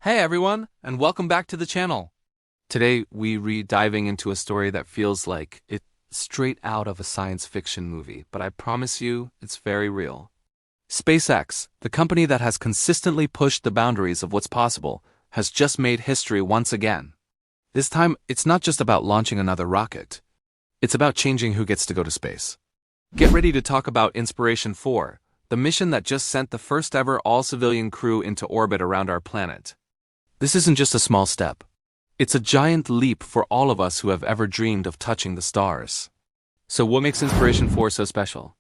Hey everyone, and welcome back to the channel. Today we diving into a story that feels like it's straight out of a science fiction movie, but I promise you it's very real. SpaceX, the company that has consistently pushed the boundaries of what's possible, has just made history once again. This time, it's not just about launching another rocket. It's about changing who gets to go to space. Get ready to talk about Inspiration 4, the mission that just sent the first ever all-civilian crew into orbit around our planet. This isn't just a small step. It's a giant leap for all of us who have ever dreamed of touching the stars. So what makes Inspiration 4 so special?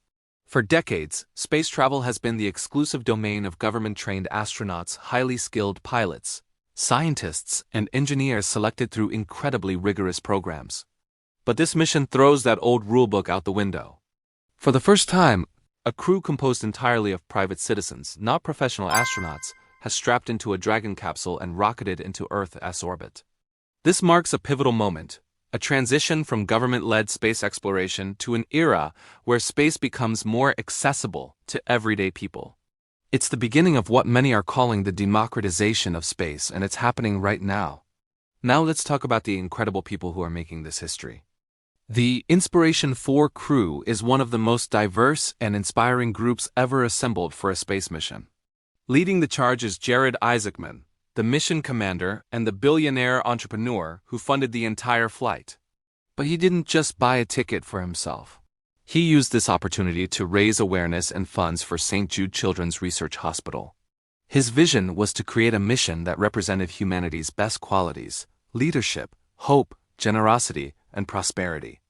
For decades, space travel has been the exclusive domain of government-trained astronauts, highly skilled pilots, scientists, and engineers selected through incredibly rigorous programs. But this mission throws that old rulebook out the window. For the first time, a crew composed entirely of private citizens, not professional astronauts, has strapped into a Dragon capsule and rocketed into Earth's orbit. This marks a pivotal moment, a transition from government-led space exploration to an era where space becomes more accessible to everyday people. It's the beginning of what many are calling the democratization of space, and it's happening right now. Now let's talk about the incredible people who are making this history. The Inspiration 4 crew is one of the most diverse and inspiring groups ever assembled for a space mission. Leading the charge is Jared Isaacman, the mission commander and the billionaire entrepreneur who funded the entire flight. But he didn't just buy a ticket for himself. He used this opportunity to raise awareness and funds for St. Jude Children's Research Hospital. His vision was to create a mission that represented humanity's best qualities: leadership, hope, generosity, and prosperity.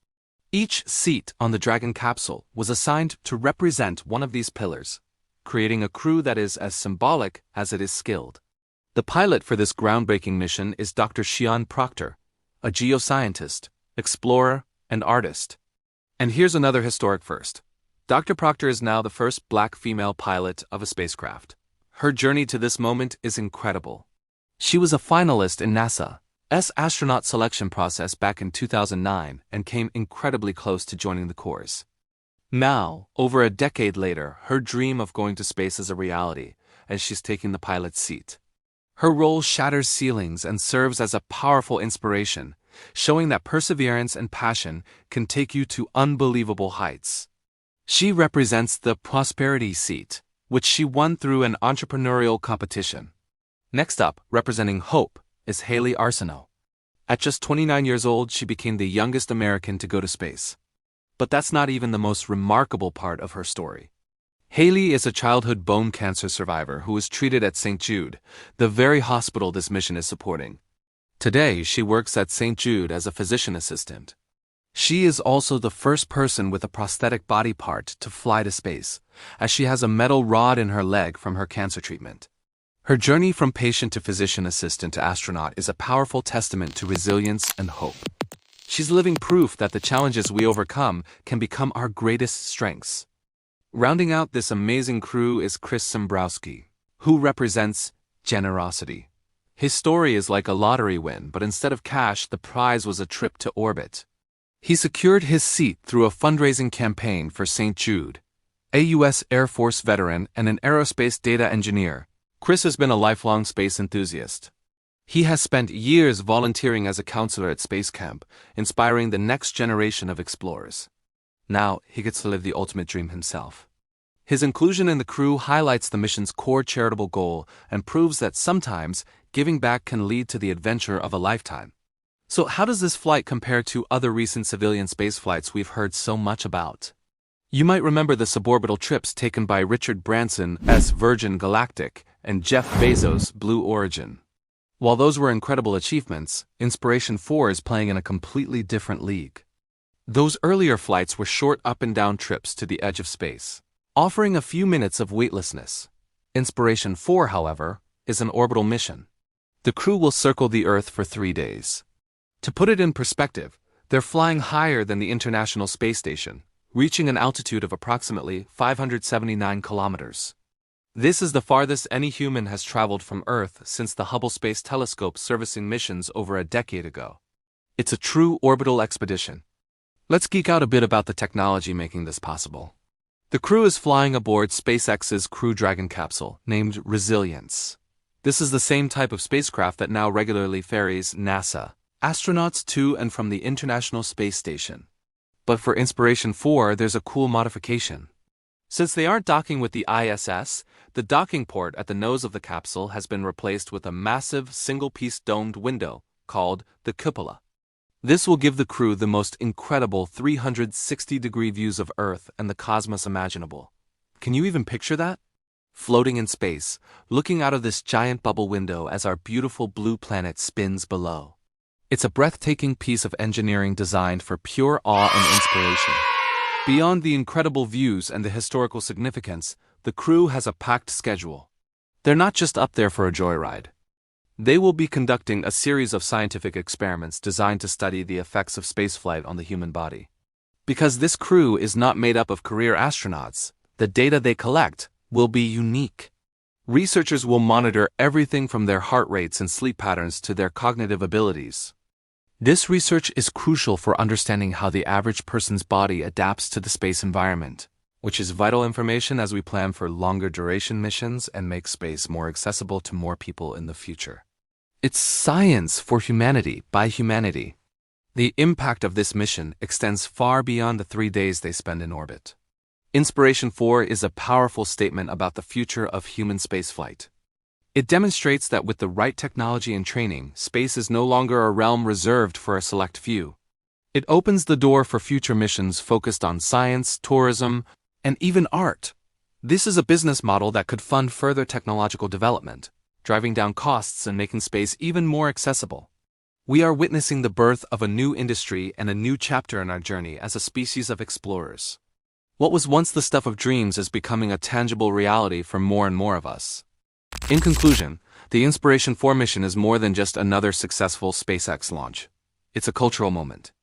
Each seat on the Dragon capsule was assigned to represent one of these pillars, creating a crew that is as symbolic as it is skilled. The pilot for this groundbreaking mission is Dr. Sian Proctor, a geoscientist, explorer, and artist. And here's another historic first. Dr. Proctor is now the first black female pilot of a spacecraft. Her journey to this moment is incredible. She was a finalist in NASA's astronaut selection process back in 2009 and came incredibly close to joining the Corps. Now, over a decade later, her dream of going to space is a reality, as she's taking the pilot's seat. Her role shatters ceilings and serves as a powerful inspiration, showing that perseverance and passion can take you to unbelievable heights. She represents the prosperity seat, which she won through an entrepreneurial competition. Next up, representing hope, is Haley Arsenault. At just 29 years old, she became the youngest American to go to space. But that's not even the most remarkable part of her story. Haley is a childhood bone cancer survivor who was treated at St. Jude, the very hospital this mission is supporting. Today, she works at St. Jude as a physician assistant. She is also the first person with a prosthetic body part to fly to space, as she has a metal rod in her leg from her cancer treatment. Her journey from patient to physician assistant to astronaut is a powerful testament to resilience and hope. She's living proof that the challenges we overcome can become our greatest strengths. Rounding out this amazing crew is Chris Sembrowski, who represents generosity. His story is like a lottery win, but instead of cash, the prize was a trip to orbit. He secured his seat through a fundraising campaign for St. Jude. A U.S. Air Force veteran and an aerospace data engineer, Chris has been a lifelong space enthusiast. He has spent years volunteering as a counselor at Space Camp, inspiring the next generation of explorers. Now, he gets to live the ultimate dream himself. His inclusion in the crew highlights the mission's core charitable goal and proves that sometimes giving back can lead to the adventure of a lifetime. So how does this flight compare to other recent civilian space flights we've heard so much about? You might remember the suborbital trips taken by Richard Branson's Virgin Galactic and Jeff Bezos' Blue Origin. While those were incredible achievements, Inspiration 4 is playing in a completely different league. Those earlier flights were short up-and-down trips to the edge of space, offering a few minutes of weightlessness. Inspiration 4, however, is an orbital mission. The crew will circle the Earth for 3 days. To put it in perspective, they're flying higher than the International Space Station, reaching an altitude of approximately 579 kilometers. This is the farthest any human has traveled from Earth since the Hubble Space Telescope servicing missions over a decade ago. It's a true orbital expedition. Let's geek out a bit about the technology making this possible. The crew is flying aboard SpaceX's Crew Dragon capsule, named Resilience. This is the same type of spacecraft that now regularly ferries NASA astronauts to and from the International Space Station. But for Inspiration 4, there's a cool modification. Since they aren't docking with the ISS, the docking port at the nose of the capsule has been replaced with a massive single-piece domed window called the cupola. This will give the crew the most incredible 360-degree views of Earth and the cosmos imaginable. Can you even picture that? Floating in space, looking out of this giant bubble window as our beautiful blue planet spins below. It's a breathtaking piece of engineering designed for pure awe and inspiration. Beyond the incredible views and the historical significance, the crew has a packed schedule. They're not just up there for a joyride. They will be conducting a series of scientific experiments designed to study the effects of spaceflight on the human body. Because this crew is not made up of career astronauts, the data they collect will be unique. Researchers will monitor everything from their heart rates and sleep patterns to their cognitive abilities. This research is crucial for understanding how the average person's body adapts to the space environment, which is vital information as we plan for longer duration missions and make space more accessible to more people in the future. It's science for humanity by humanity. The impact of this mission extends far beyond the 3 days they spend in orbit. Inspiration 4 is a powerful statement about the future of human spaceflight. It demonstrates that with the right technology and training, space is no longer a realm reserved for a select few. It opens the door for future missions focused on science, tourism, and even art. This is a business model that could fund further technological development, driving down costs and making space even more accessible. We are witnessing the birth of a new industry and a new chapter in our journey as a species of explorers. What was once the stuff of dreams is becoming a tangible reality for more and more of us. In conclusion, the Inspiration 4 mission is more than just another successful SpaceX launch. It's a cultural moment.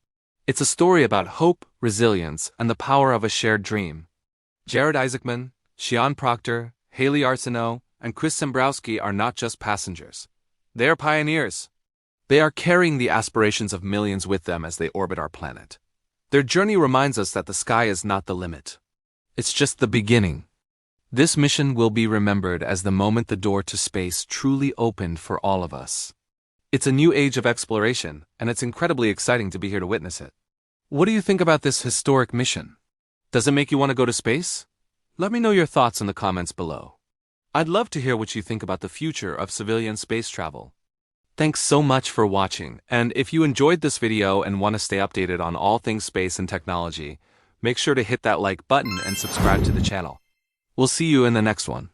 It's a story about hope, resilience, and the power of a shared dream. Jared Isaacman, Shion Proctor, Haley Arsenault, and Chris Sembrowski are not just passengers. They are pioneers. They are carrying the aspirations of millions with them as they orbit our planet. Their journey reminds us that the sky is not the limit. It's just the beginning. This mission will be remembered as the moment the door to space truly opened for all of us. It's a new age of exploration, and it's incredibly exciting to be here to witness it. What do you think about this historic mission? Does it make you want to go to space? Let me know your thoughts in the comments below. I'd love to hear what you think about the future of civilian space travel. Thanks so much for watching, and if you enjoyed this video and want to stay updated on all things space and technology, make sure to hit that like button and subscribe to the channel. We'll see you in the next one.